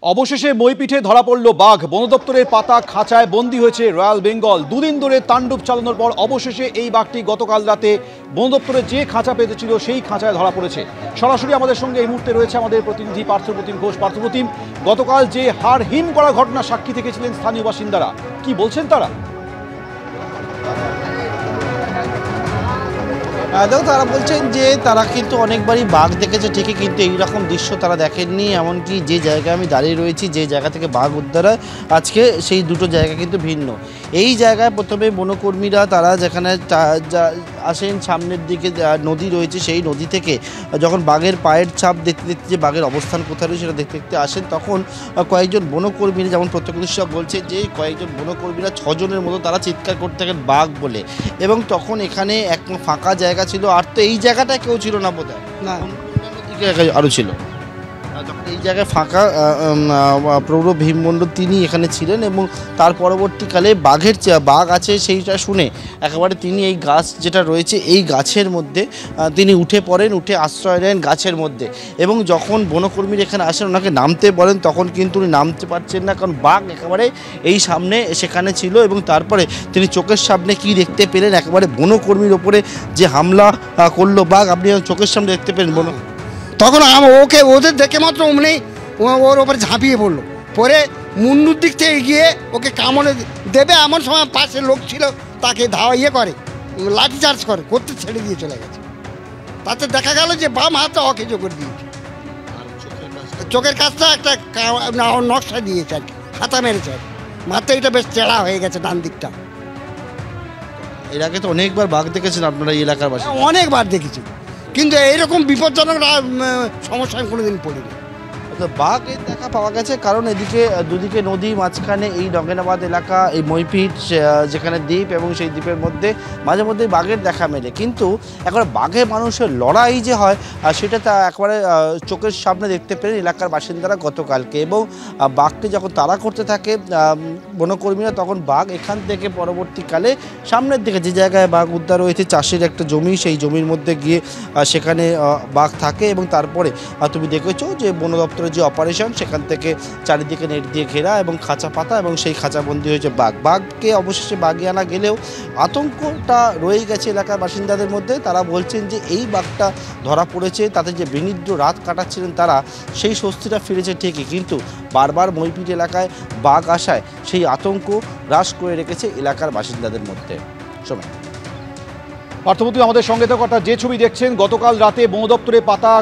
অবশেষে মইপিঠে ধরা পড়ল বাঘ। বন দপ্তরের পাতা খাঁচায় বন্দী হয়েছে রয়্যাল বেঙ্গল। দুদিন ধরে তাণ্ডব চালানোর পর অবশেষে এই বাঘটি গতকাল রাতে বন দপ্তরের যে খাঁচা পেতেছিল সেই খাঁচায় ধরা পড়েছে। সরাসরি আমাদের সঙ্গে এই মুহূর্তে রয়েছে আমাদের প্রতিনিধি পার্থপ্রতিম ঘোষ। পার্থপ্রতিম, গতকাল যে হাড় হিম করা ঘটনা সাক্ষী থেকেছিলেন স্থানীয় বাসিন্দারা, কি বলছেন তারা? দেখো, তারা বলছেন যে তারা কিন্তু অনেকবারই বাঘ দেখেছে ঠিকই, কিন্তু এইরকম দৃশ্য তারা দেখেননি। এমনকি যে জায়গায় আমি দাঁড়িয়ে রয়েছি, যে জায়গা থেকে বাঘ উদ্ধার হয় আজকে, সেই দুটো জায়গা কিন্তু ভিন্ন। এই জায়গায় প্রথমে বনকর্মীরা তারা যেখানে আসেন, সামনের দিকে নদী রয়েছে, সেই নদী থেকে যখন বাঘের পায়ের ছাপ দেখতে দেখতে, যে বাঘের অবস্থান কোথায় রয়েছে সেটা দেখতে দেখতে আসেন, তখন কয়েকজন বনকর্মীরা, যেমন প্রত্যক্ষদর্শীরা বলছে যে কয়েকজন বনকর্মীরা 6 জনের মতো তারা চিৎকার করতে থাকেন বাঘ বলে। এবং তখন এখানে এক ফাঁকা জায়গা ছিল, আর তো এই জায়গাটায় কেউ ছিল না বোধহয়, না আরও ছিল। তখন এই জায়গায় ফাঁকা প্রৌঢ় ভীমমণ্ডল তিনি এখানে ছিলেন, এবং তার পরবর্তীকালে বাঘ আছে সেইটা শুনে একেবারে তিনি এই গাছ যেটা রয়েছে এই গাছের মধ্যে তিনি উঠে পড়েন, উঠে আশ্রয় নেন গাছের মধ্যে। এবং যখন বনকর্মীরা এখানে আসেন ওনাকে নামতে বলেন, তখন কিন্তু উনি নামতে পারছেন না, কারণ বাঘ একেবারে এই সামনে সেখানে ছিল। এবং তারপরে তিনি চোখের সামনে কি দেখতে পেলেন, একেবারে বনকর্মীর ওপরে যে হামলা করলো বাঘ, আপনি চোখের সামনে দেখতে পেলেন। তখন ওদের দেখে মাত্র অমনি ওর ওপরে ঝাঁপিয়ে পড়লো, পরে মুন্ডুর দিক থেকে গিয়ে ওকে কামড়ে দেবে এমন সময় পাশে লোক ছিল, তাকে করে লাঠি চার্জ করতে ছেড়ে দিয়ে চলে গেছে। তাতে দেখা গেল যে বাম হাতটা অকেজো করে দিয়েছে, চোখের কাছটা একটা নকশা দিয়েছে আর কি, হাতা মেরেছে। মাত্র এটা বেশ চেড়া হয়ে গেছে ডান দিকটা। এর আগে তো অনেকবার বাঘ দেখেছেন আপনারা এই এলাকার বাসিন্দা? অনেকবার দেখেছি, কিন্তু এইরকম বিপজ্জনক সমস্যায় কোনোদিন পড়িনি। বাঘ এর দেখা পাওয়া গেছে, কারণ এদিকে দুদিকে নদী, মাঝখানে এই ডঙ্গেনাবাদ এলাকা, এই মইপিঠ যেখানে দ্বীপ, এবং সেই দ্বীপের মধ্যে মাঝে মধ্যে বাঘের দেখা মেলে। কিন্তু একবার বাঘে মানুষের লড়াই যে হয় সেটা তা একবারে চোখের সামনে দেখতে পেলেন এলাকার বাসিন্দারা গতকালকে। এবং বাঘকে যখন তাড়া করতে থাকে বনকর্মীরা, তখন বাঘ এখান থেকে পরবর্তীকালে সামনের দিকে যে জায়গায় বাঘ উদ্ধার হয়েছে, চাষের একটা জমি, সেই জমির মধ্যে গিয়ে সেখানে বাঘ থাকে। এবং তারপরে তুমি দেখেছো যে বন দপ্তরের যে অপারেশন, সেখান থেকে চারিদিকে নেট দিয়ে ঘেরা এবং খাঁচা পাতা, এবং সেই খাঁচাবন্দি হয়েছে বাঘকে অবশেষে বাগিয়ে আনা গেলেও আতঙ্কটা রয়ে গেছে এলাকার বাসিন্দাদের মধ্যে। তারা বলছেন যে এই বাঘটা ধরা পড়েছে, তাতে যে বিনিদ্র রাত কাটাচ্ছিলেন তারা, সেই স্বস্তিটা ফিরেছে ঠিকই, কিন্তু বারবার মইপিঠ এলাকায় বাঘ আসায় সেই আতঙ্ক হ্রাস করে রেখেছে এলাকার বাসিন্দাদের মধ্যে। সময় পার্থপ্রতি আমাদের সঙ্গে থাকা যে ছবি দেখছেন, গতকাল রাতে বন দপ্তরের পাতা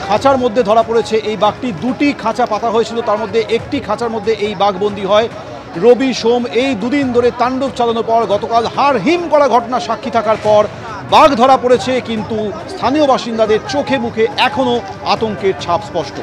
খাঁচার মধ্যে ধরা পড়েছে এই বাঘটি। 2টি খাঁচা পাতা হয়েছিল, তার মধ্যে একটি খাঁচার মধ্যে এই বাঘ বন্দী হয়। রবি সোম এই দুদিন ধরে তাণ্ডব চালানোর পর গতকাল হাড় হিম করা ঘটনা সাক্ষী থাকার পর বাঘ ধরা পড়েছে, কিন্তু স্থানীয় বাসিন্দাদের চোখে মুখে এখনও আতঙ্কের ছাপ স্পষ্ট।